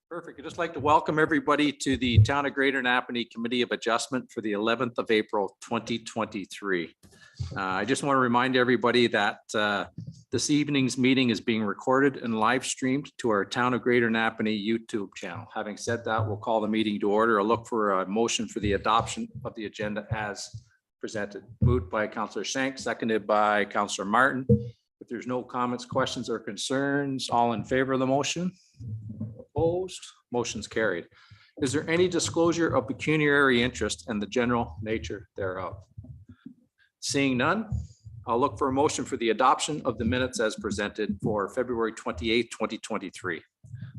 Perfect. I'd just like to welcome everybody to the Town of Greater Napanee Committee of Adjustment for the 11th of April, 2023. I just want to remind everybody that this evening's meeting is being recorded and live streamed to our Town of Greater Napanee YouTube channel. Having said that, we'll call the meeting to order. I'll look for a motion for the adoption of the agenda as presented. Moved by Councillor Shank, seconded by Councillor Martin. If there's no comments, questions, or concerns, all in favor of the motion? Opposed? Motion's carried. Is there any disclosure of pecuniary interest and the general nature thereof? Seeing none, I'll look for a motion for the adoption of the minutes as presented for February 28th, 2023.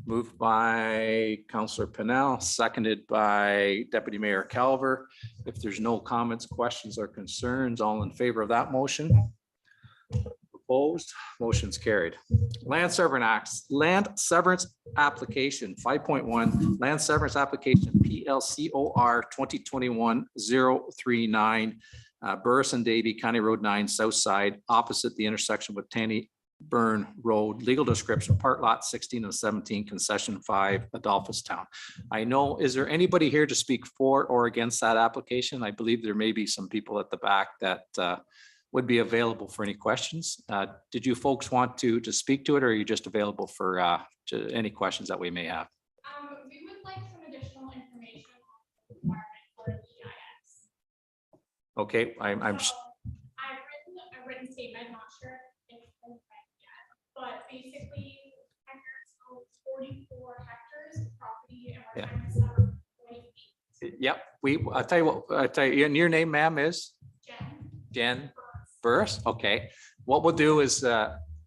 Moved by Councillor Pennell, seconded by Deputy Mayor Calver. If there's no comments, questions, or concerns, all in favor of that motion? Opposed? Motion's carried. Land Severance Application 5.1, Land Severance Application PLCOR 2021-039, Burriss and Davey, County Road 9, South Side, opposite the intersection with Tany-Byrn Road. Legal description, part lot 16 and 17, concession 5, Adolphustown. I know, is there anybody here to speak for or against that application? I believe there may be some people at the back that would be available for any questions. Did you folks want to speak to it, or are you just available for any questions that we may have? We would like some additional information on the requirement for EIS. Okay, I've written a written statement. I'm not sure if it's been read yet, but basically, hectares, 44 hectares of property, and we're trying to set up 20 feet. Yep, I'll tell you what. I tell you, and your name, ma'am, is Jen. Burriss. Okay, what we'll do is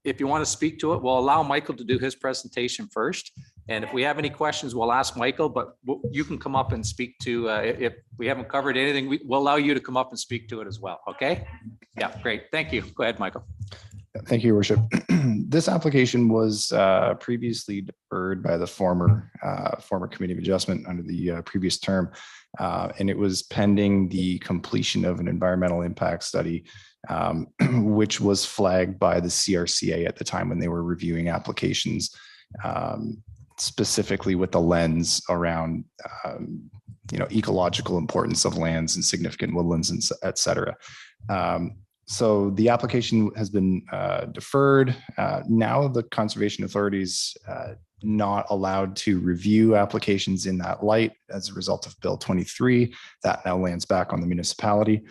if you want to speak to it, we'll allow Michael to do his presentation first, and if we have any questions, we'll ask Michael, but you can come up and speak to if we haven't covered anything, we'll allow you to come up and speak to it as well. Okay, yeah, great. Thank you. Go ahead, Michael. Thank you, Your Worship. This application was previously deferred by the former Committee of Adjustment under the previous term, and it was pending the completion of an environmental impact study, which was flagged by the CRCA at the time when they were reviewing applications, specifically with the lens around ecological importance of lands and significant woodlands, and et cetera. So the application has been deferred. Now the conservation authorities not allowed to review applications in that light as a result of Bill 23. That now lands back on the municipality.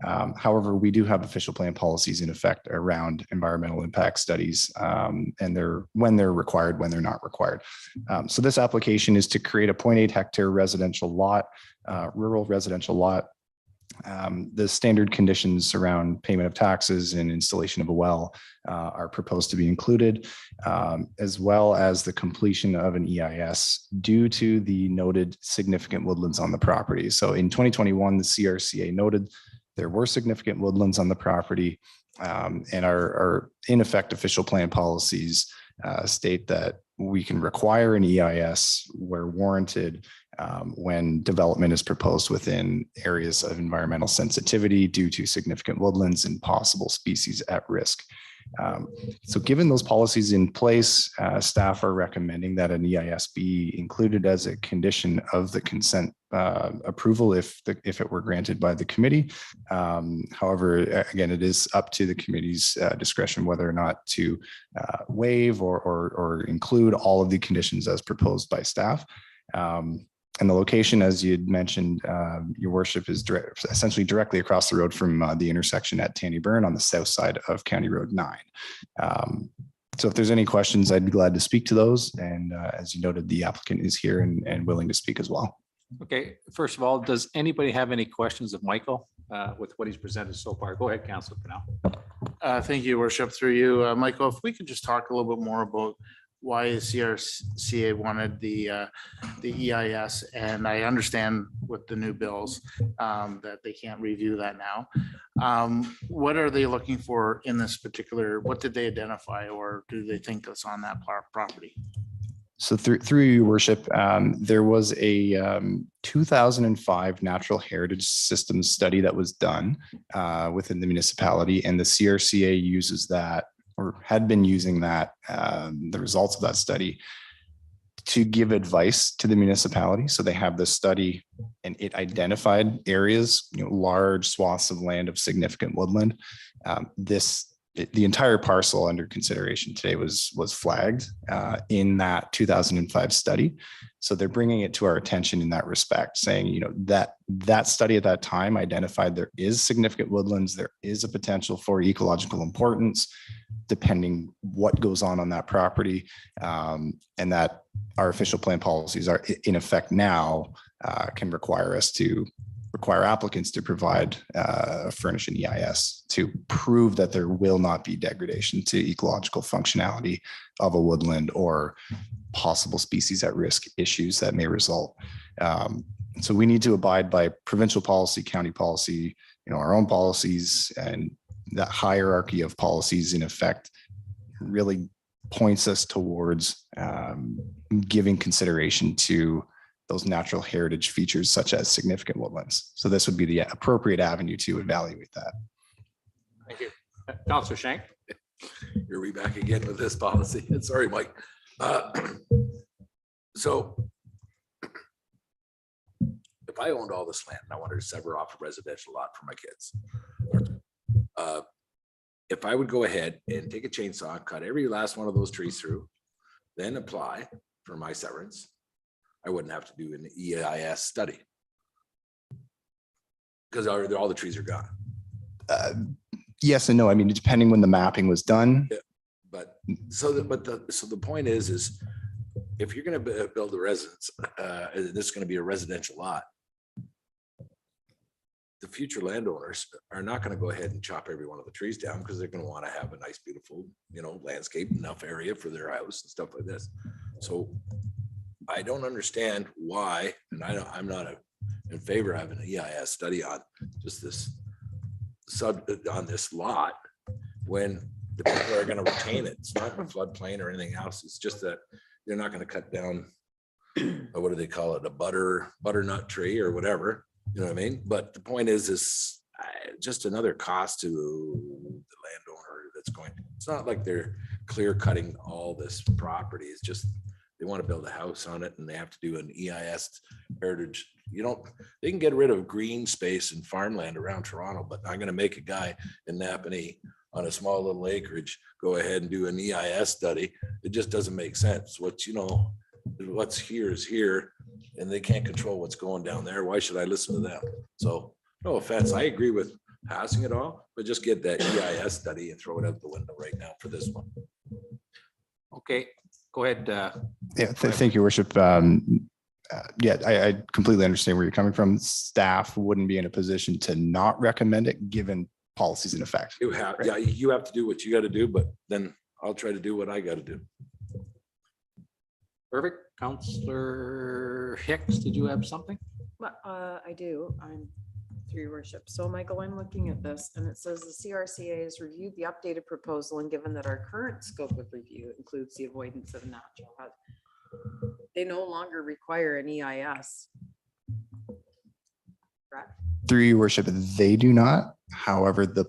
However, we do have official plan policies in effect around environmental impact studies, and when they're required, when they're not required. So this application is to create a 0.8 hectare residential lot, rural residential lot. The standard conditions around payment of taxes and installation of a well are proposed to be included, as well as the completion of an EIS due to the noted significant woodlands on the property. So in 2021, the CRCA noted there were significant woodlands on the property, and our in effect official plan policies state that we can require an EIS where warranted when development is proposed within areas of environmental sensitivity due to significant woodlands and possible species at risk. So given those policies in place, staff are recommending that an EIS be included as a condition of the consent approval if it were granted by the committee. However, again, it is up to the committee's discretion whether or not to waive or include all of the conditions as proposed by staff. And the location, as you had mentioned, Your Worship, is essentially directly across the road from the intersection at Tany-Byrn on the south side of County Road 9. So if there's any questions, I'd be glad to speak to those. And as you noted, the applicant is here and willing to speak as well. Okay, first of all, does anybody have any questions of Michael with what he's presented so far? Go ahead, Councillor Pennell. Thank you, Worship. Through you, Michael, if we could just talk a little bit more about why the CRCA wanted the EIS, and I understand with the new bills that they can't review that now. What are they looking for in this particular? What did they identify, or do they think that's on that property? So through Your Worship, there was a 2005 natural heritage systems study that was done within the municipality, and the CRCA uses that, or had been using that, the results of that study to give advice to the municipality. So they have this study and it identified areas, large swaths of land of significant woodland. The entire parcel under consideration today was flagged in that 2005 study. So they're bringing it to our attention in that respect, saying, that study at that time identified there is significant woodlands, there is a potential for ecological importance, depending what goes on that property, and that our official plan policies are in effect now, can require applicants to provide furnish an EIS to prove that there will not be degradation to ecological functionality of a woodland or possible species at risk issues that may result. So we need to abide by provincial policy, county policy, our own policies, and that hierarchy of policies in effect really points us towards giving consideration to those natural heritage features such as significant woodlands. So this would be the appropriate avenue to evaluate that. Thank you. Councillor Shank. Here we back again with this policy. Sorry, Mike. So if I owned all this land and I wanted to sever off a residential lot for my kids, if I would go ahead and take a chainsaw, cut every last one of those trees through, then apply for my severance, I wouldn't have to do an EIS study because all the trees are gone. Yes and no. I mean, depending when the mapping was done. Yeah, but the point is if you're going to build a residence, this is going to be a residential lot. The future landowners are not going to go ahead and chop every one of the trees down because they're going to want to have a nice, beautiful, landscape, enough area for their house and stuff like this. So I don't understand why, and I'm not in favor of having an EIS study on just this on this lot when the people are going to retain it. It's not a floodplain or anything else. It's just that they're not going to cut down, what do they call it, a butternut tree or whatever. You know what I mean? But the point is just another cost to the landowner that's going. It's not like they're clear cutting all this property. It's just they want to build a house on it and they have to do an EIS heritage. They can get rid of green space and farmland around Toronto, but I'm going to make a guy in Napanee on a small little acreage go ahead and do an EIS study. It just doesn't make sense. What's here is here, and they can't control what's going down there. Why should I listen to them? So no offense, I agree with passing it all, but just get that EIS study and throw it out the window right now for this one. Okay, go ahead. Thank you, Worship. I completely understand where you're coming from. Staff wouldn't be in a position to not recommend it given policies in effect. You have to do what you got to do, but then I'll try to do what I got to do. Perfect. Councillor Hicks, did you have something? I do. I'm through your worship. So Michael, I'm looking at this and it says the CRCA has reviewed the updated proposal and given that our current scope of review includes the avoidance of natural hazard, they no longer require an EIS. Correct? Through your worship, they do not. However, the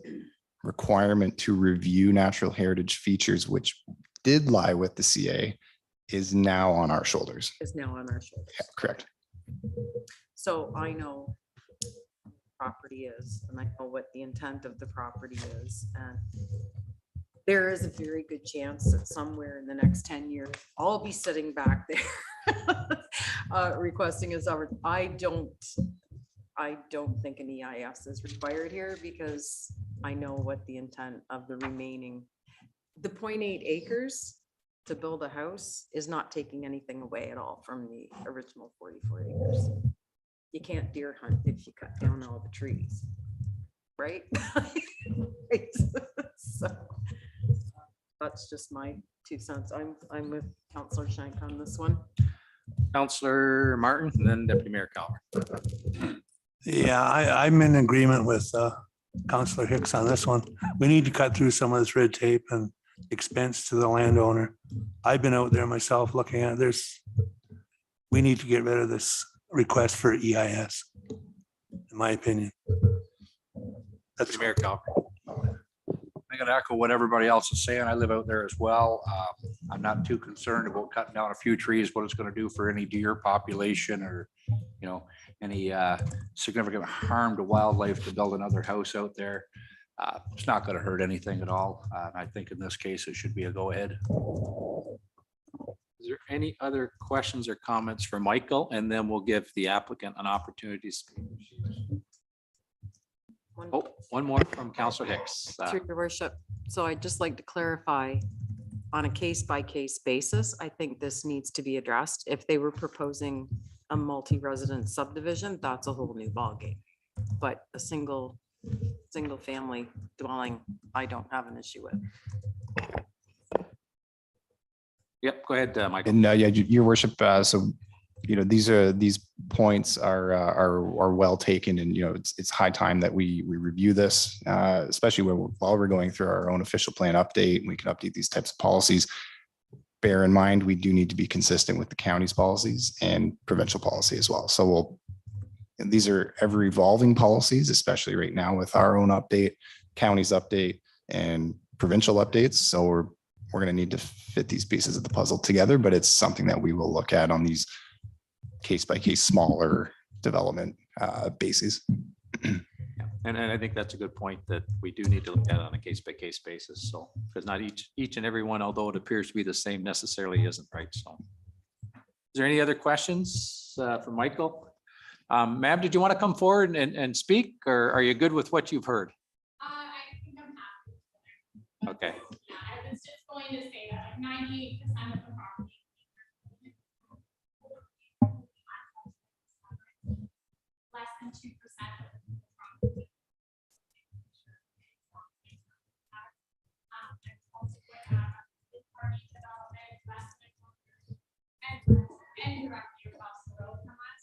requirement to review natural heritage features, which did lie with the CA, is now on our shoulders. Is now on our shoulders. Yeah, correct. So I know property is, and I know what the intent of the property is, and there is a very good chance that somewhere in the next 10 years, I'll be sitting back there requesting a sovereign. I don't think an EIS is required here because I know what the intent of the remaining, the 0.8 acres to build a house is not taking anything away at all from the original 44 acres. You can't deer hunt if you cut down all the trees, right? Right. So that's just my 2 cents. I'm with Councillor Shank on this one. Councillor Martin and then Deputy Mayor Calver. Yeah, I'm in agreement with Councillor Hicks on this one. We need to cut through some of this red tape and expense to the landowner. I've been out there myself looking at this. We need to get rid of this request for EIS, in my opinion. Deputy Mayor Calver. I'm gonna echo what everybody else is saying. I live out there as well. I'm not too concerned about cutting down a few trees, what it's gonna do for any deer population or, you know, any significant harm to wildlife to build another house out there. It's not gonna hurt anything at all. I think in this case, it should be a go-ahead. Is there any other questions or comments for Michael? And then we'll give the applicant an opportunity to speak. Oh, one more from Councillor Hicks. Through your worship. So I'd just like to clarify, on a case by case basis, I think this needs to be addressed. If they were proposing a multi-resident subdivision, that's a whole new ballgame. But a single family dwelling, I don't have an issue with. Yep, go ahead, Michael. And yeah, your worship, so, you know, these points are well taken, and, you know, it's high time that we review this, especially while we're going through our own official plan update. We can update these types of policies. Bear in mind, we do need to be consistent with the county's policies and provincial policy as well. So and these are ever evolving policies, especially right now with our own update, county's update, and provincial updates. So we're going to need to fit these pieces of the puzzle together, but it's something that we will look at on these case by case smaller development bases. And I think that's a good point, that we do need to look at it on a case by case basis. So, because not each and every one, although it appears to be the same, necessarily isn't, right? So is there any other questions for Michael? Ma'am, did you want to come forward and speak, or are you good with what you've heard? I think I'm happy. Okay. Yeah, I was just going to say that like 98% of the property. Less than 2% of the property. And also would have third-party development, investment, and directly across the road from us.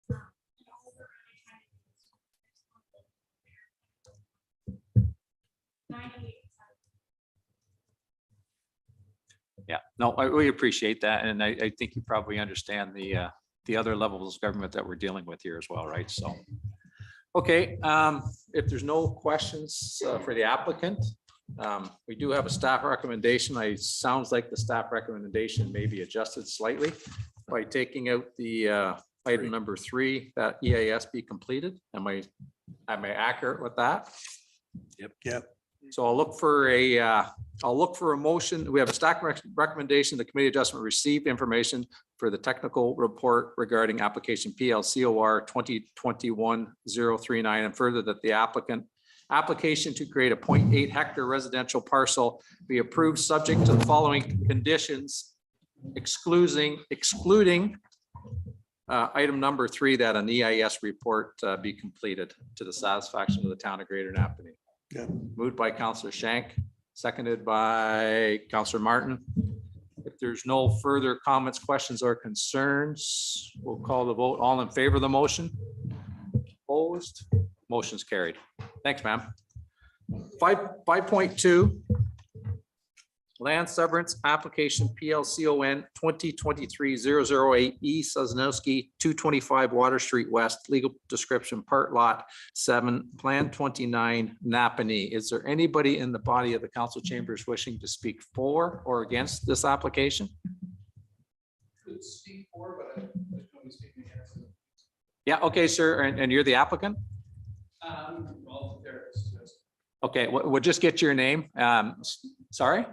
And all we're really trying to do is 98%. Yeah, no, we appreciate that. And I think you probably understand the other levels of government that we're dealing with here as well, right? So, okay, if there's no questions for the applicant, we do have a staff recommendation. Sounds like the staff recommendation may be adjusted slightly by taking out the item number 3, that EIS be completed. Am I accurate with that? Yep. So I'll look for a motion. We have a staff recommendation. The committee adjustment received information for the technical report regarding application PLCOR 2021-039, and further that the application to create a 0.8 hectare residential parcel be approved subject to the following conditions, excluding item number 3, that an EIS report be completed to the satisfaction of the town of Greater Napanee. Yeah. Moved by Councillor Shank, seconded by Councillor Martin. If there's no further comments, questions, or concerns, we'll call the vote. All in favor of the motion? Opposed? Motion's carried. Thanks, ma'am. 5.2. Land Severance Application PLCON 2023-008E Sosnowski 225 Water Street West, legal description, part lot 7, plan 29, Napanee. Is there anybody in the body of the council chambers wishing to speak for or against this application? Yeah, okay, sir. And you're the applicant? Okay, we'll just get your name. Sorry?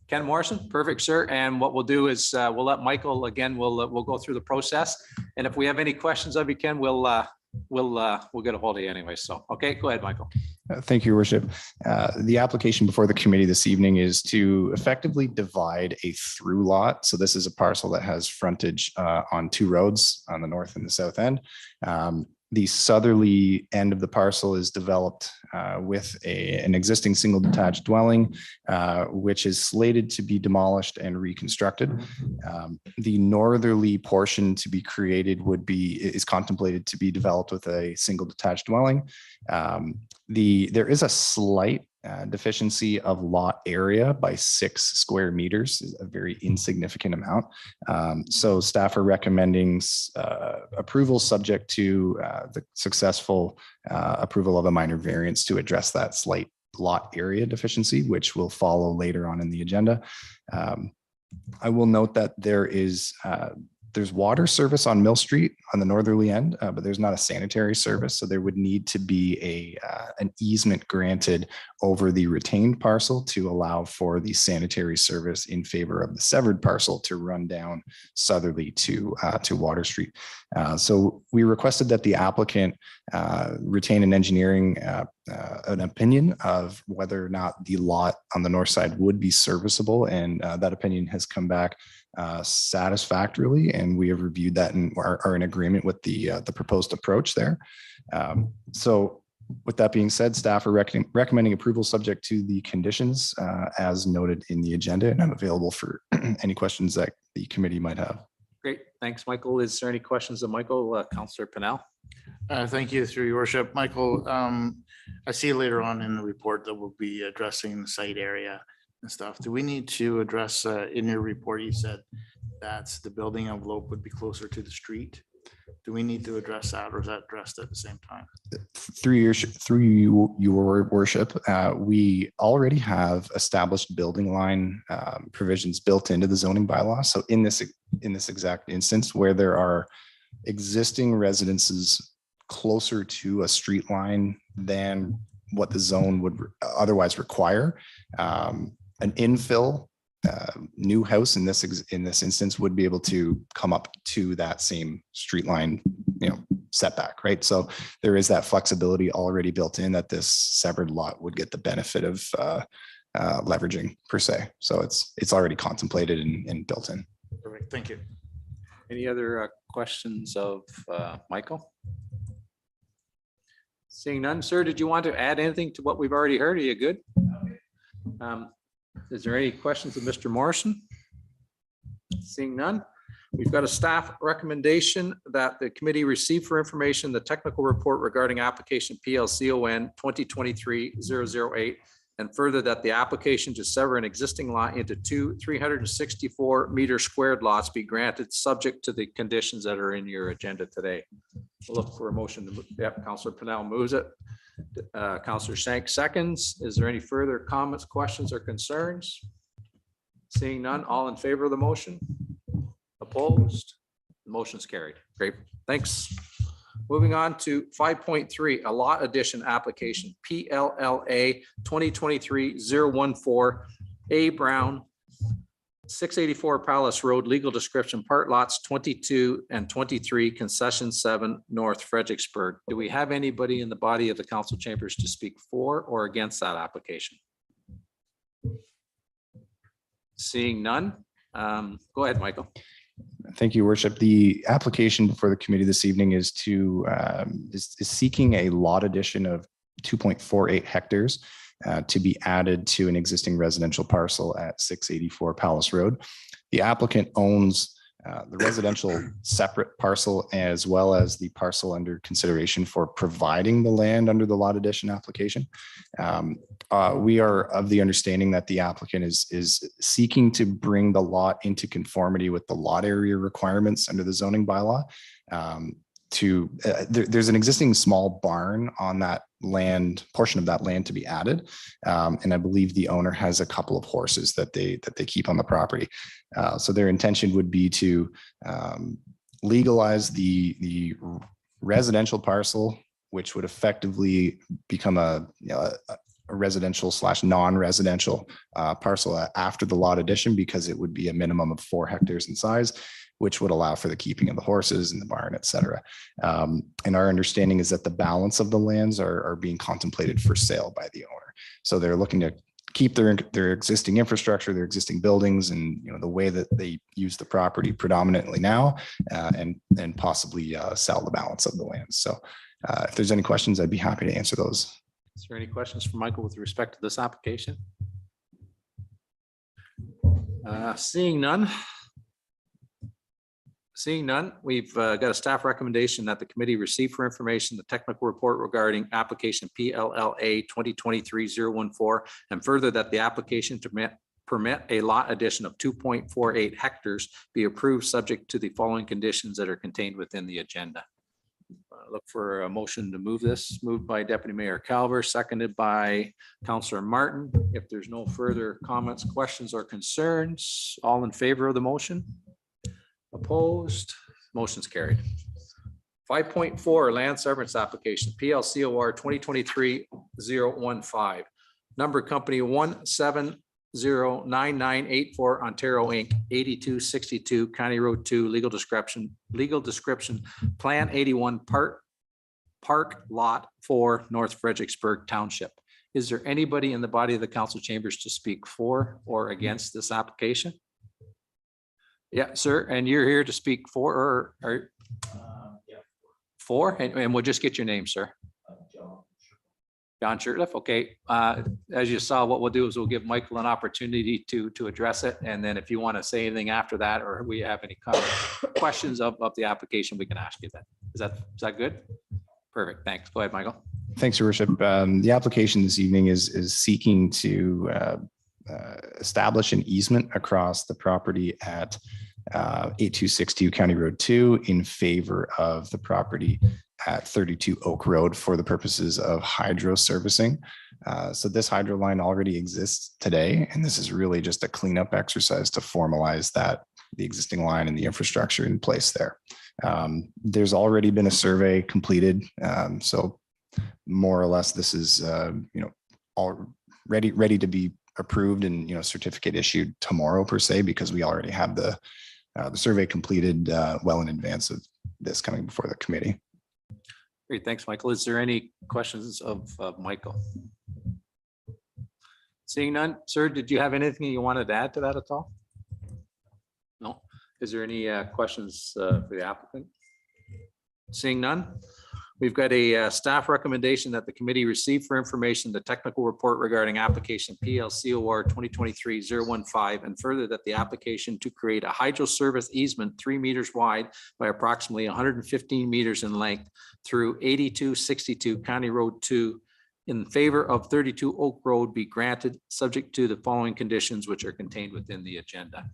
Ken Morrison. Perfect, sir. And what we'll do is we'll let Michael, again, we'll go through the process. And if we have any questions of you, Ken, we'll get a hold of you anyway. So, okay, go ahead, Michael. Thank you, Your Worship. The application before the committee this evening is to effectively divide a through lot. So this is a parcel that has frontage on 2 roads on the north and the south end. The southerly end of the parcel is developed with an existing single detached dwelling, which is slated to be demolished and reconstructed. The northerly portion to be created is contemplated to be developed with a single detached dwelling. There is a slight deficiency of lot area by 6 square meters, a very insignificant amount. So staff are recommending approval subject to the successful approval of a minor variance to address that slight lot area deficiency, which will follow later on in the agenda. I will note that there's water service on Mill Street on the northerly end, but there's not a sanitary service. So there would need to be an easement granted over the retained parcel to allow for the sanitary service in favor of the severed parcel to run down southerly to Water Street. So we requested that the applicant retain an engineering an opinion of whether or not the lot on the north side would be serviceable, and that opinion has come back satisfactorily, and we have reviewed that and are in agreement with the proposed approach there. So with that being said, staff are recommending approval subject to the conditions as noted in the agenda, and I'm available for any questions that the committee might have. Great. Thanks, Michael. Is there any questions of Michael? Councillor Pennell? Thank you, through your worship. Michael, I see later on in the report that we'll be addressing the site area and stuff. Do we need to address, in your report, you said that the building envelope would be closer to the street. Do we need to address that, or is that addressed at the same time? Through your worship, we already have established building line provisions built into the zoning bylaw. So in this exact instance, where there are existing residences closer to a street line than what the zone would otherwise require, an infill new house in this instance would be able to come up to that same street line, setback, right? So there is that flexibility already built in that this severed lot would get the benefit of leveraging per se. So it's already contemplated and built in. Perfect. Thank you. Any other questions of Michael? Seeing none, sir, did you want to add anything to what we've already heard? Are you good? Is there any questions of Mr. Morrison? Seeing none, we've got a staff recommendation that the committee receive for information the technical report regarding application PLCON 2023-008, and further that the application to sever an existing lot into two 364-meter squared lots be granted subject to the conditions that are in your agenda today. We'll look for a motion. Yep, Councillor Pennell moves it. Councillor Shank seconds. Is there any further comments, questions, or concerns? Seeing none, all in favor of the motion? Opposed? The motion's carried. Great, thanks. Moving on to 5.3, a lot addition application, PLLA 2023-014, A Brown, 684 Palace Road, legal description, part lots 22 and 23, concession 7, North Fredericksburgh. Do we have anybody in the body of the council chambers to speak for or against that application? Seeing none, go ahead, Michael. Thank you, Worship. The application before the committee this evening is seeking a lot addition of 2.48 hectares to be added to an existing residential parcel at 684 Palace Road. The applicant owns the residential separate parcel as well as the parcel under consideration for providing the land under the lot addition application. We are of the understanding that the applicant is seeking to bring the lot into conformity with the lot area requirements under the zoning bylaw. There's an existing small barn on that land, portion of that land to be added. And I believe the owner has a couple of horses that they keep on the property. So their intention would be to legalize the residential parcel, which would effectively become a residential / non-residential parcel after the lot addition, because it would be a minimum of 4 hectares in size, which would allow for the keeping of the horses and the barn, et cetera. And our understanding is that the balance of the lands are being contemplated for sale by the owner. So they're looking to keep their existing infrastructure, their existing buildings, and the way that they use the property predominantly now, and possibly sell the balance of the land. So if there's any questions, I'd be happy to answer those. Is there any questions for Michael with respect to this application? Seeing none, we've got a staff recommendation that the committee receive for information the technical report regarding application PLLA 2023-014, and further that the application to permit a lot addition of 2.48 hectares be approved subject to the following conditions that are contained within the agenda. Look for a motion to move this, moved by Deputy Mayor Calver, seconded by Councillor Martin. If there's no further comments, questions or concerns, all in favor of the motion? Opposed? Motion's carried. 5.4 land severance application, PLCOR 2023-015. Number company 1709984 Ontario Inc., 8262 County Road 2, legal description, Plan 81 Park Lot 4, North Fredericksburgh Township. Is there anybody in the body of the council chambers to speak for or against this application? Yeah, sir, and you're here to speak for or for, and we'll just get your name, sir. John Shirtliff, okay. As you saw, what we'll do is we'll give Michael an opportunity to address it. And then if you want to say anything after that, or we have any questions of the application, we can ask you that. Is that good? Perfect, thanks. Go ahead, Michael. Thanks, Your Worship. The application this evening is seeking to establish an easement across the property at 8262 County Road 2 in favor of the property at 32 Oak Road for the purposes of hydro servicing. So this hydro line already exists today, and this is really just a cleanup exercise to formalize the existing line and the infrastructure in place there. There's already been a survey completed. So more or less, this is all ready to be approved and certificate issued tomorrow per se, because we already have the survey completed well in advance of this coming before the committee. Great, thanks, Michael. Is there any questions of Michael? Seeing none, sir, did you have anything you wanted to add to that at all? No. Is there any questions for the applicant? Seeing none, we've got a staff recommendation that the committee receive for information the technical report regarding application PLCOR 2023-015, and further that the application to create a hydro service easement 3 meters wide by approximately 115 meters in length through 8262 County Road 2 in favor of 32 Oak Road be granted, subject to the following conditions which are contained within the agenda.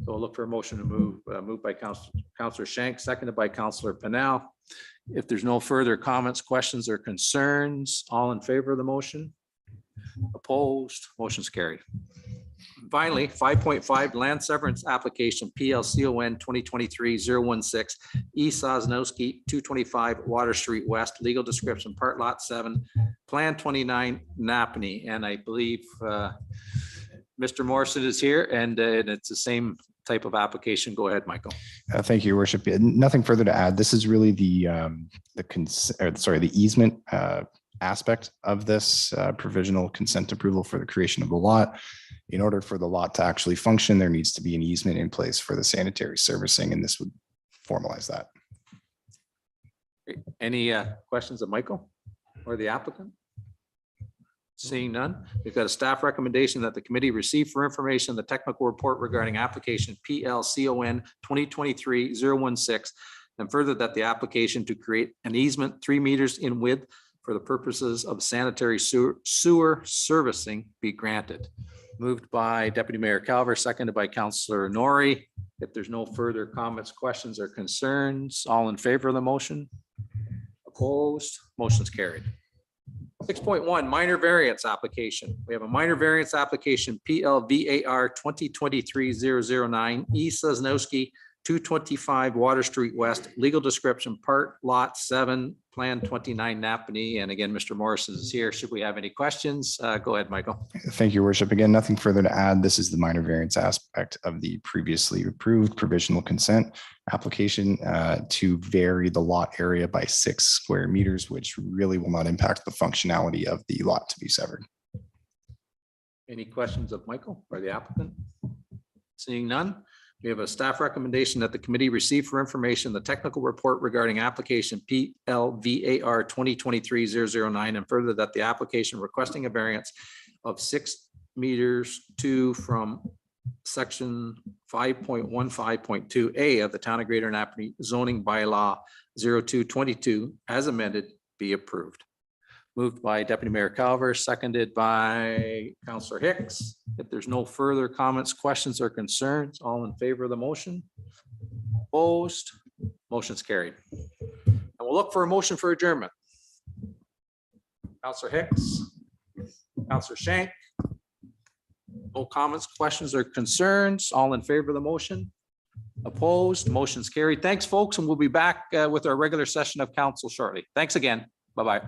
So I'll look for a motion to move by Councillor Shank, seconded by Councillor Pennell. If there's no further comments, questions or concerns, all in favor of the motion? Opposed? Motion's carried. Finally, 5.5 land severance application PLCON 2023-016 East Sosnowski 225 Water Street West, legal description Part Lot 7, Plan 29 Napanee. And I believe Mr. Morrison is here, and it's the same type of application. Go ahead, Michael. Thank you, Your Worship. Nothing further to add. This is really the easement aspect of this provisional consent approval for the creation of the lot. In order for the lot to actually function, there needs to be an easement in place for the sanitary servicing, and this would formalize that. Great. Any questions of Michael or the applicant? Seeing none, we've got a staff recommendation that the committee receive for information the technical report regarding application PLCON 2023-016, and further that the application to create an easement 3 meters in width for the purposes of sanitary sewer servicing be granted. Moved by Deputy Mayor Calver, seconded by Councillor Norrie. If there's no further comments, questions or concerns, all in favor of the motion? Opposed? Motion's carried. 6.1 minor variance application. We have a minor variance application PLVAR 2023-009 East Sosnowski 225 Water Street West, legal description Part Lot 7, Plan 29 Napanee. And again, Mr. Morrison is here. Should we have any questions? Go ahead, Michael. Thank you, Your Worship. Again, nothing further to add. This is the minor variance aspect of the previously approved provisional consent application to vary the lot area by 6 square meters, which really will not impact the functionality of the lot to be severed. Any questions of Michael or the applicant? Seeing none, we have a staff recommendation that the committee receive for information the technical report regarding application PLVAR 2023-009, and further that the application requesting a variance of 6 meters from section 5.15.2A of the Town of Greater Napanee zoning bylaw 0222 as amended be approved. Moved by Deputy Mayor Calver, seconded by Councillor Hicks. If there's no further comments, questions or concerns, all in favor of the motion? Opposed? Motion's carried. And we'll I'll look for a motion for adjournment. Counselor Hicks, Counselor Shank. No comments, questions, or concerns? All in favor of the motion? Opposed? Motion's carried. Thanks, folks, and we'll be back with our regular session of council shortly. Thanks again. Bye-bye.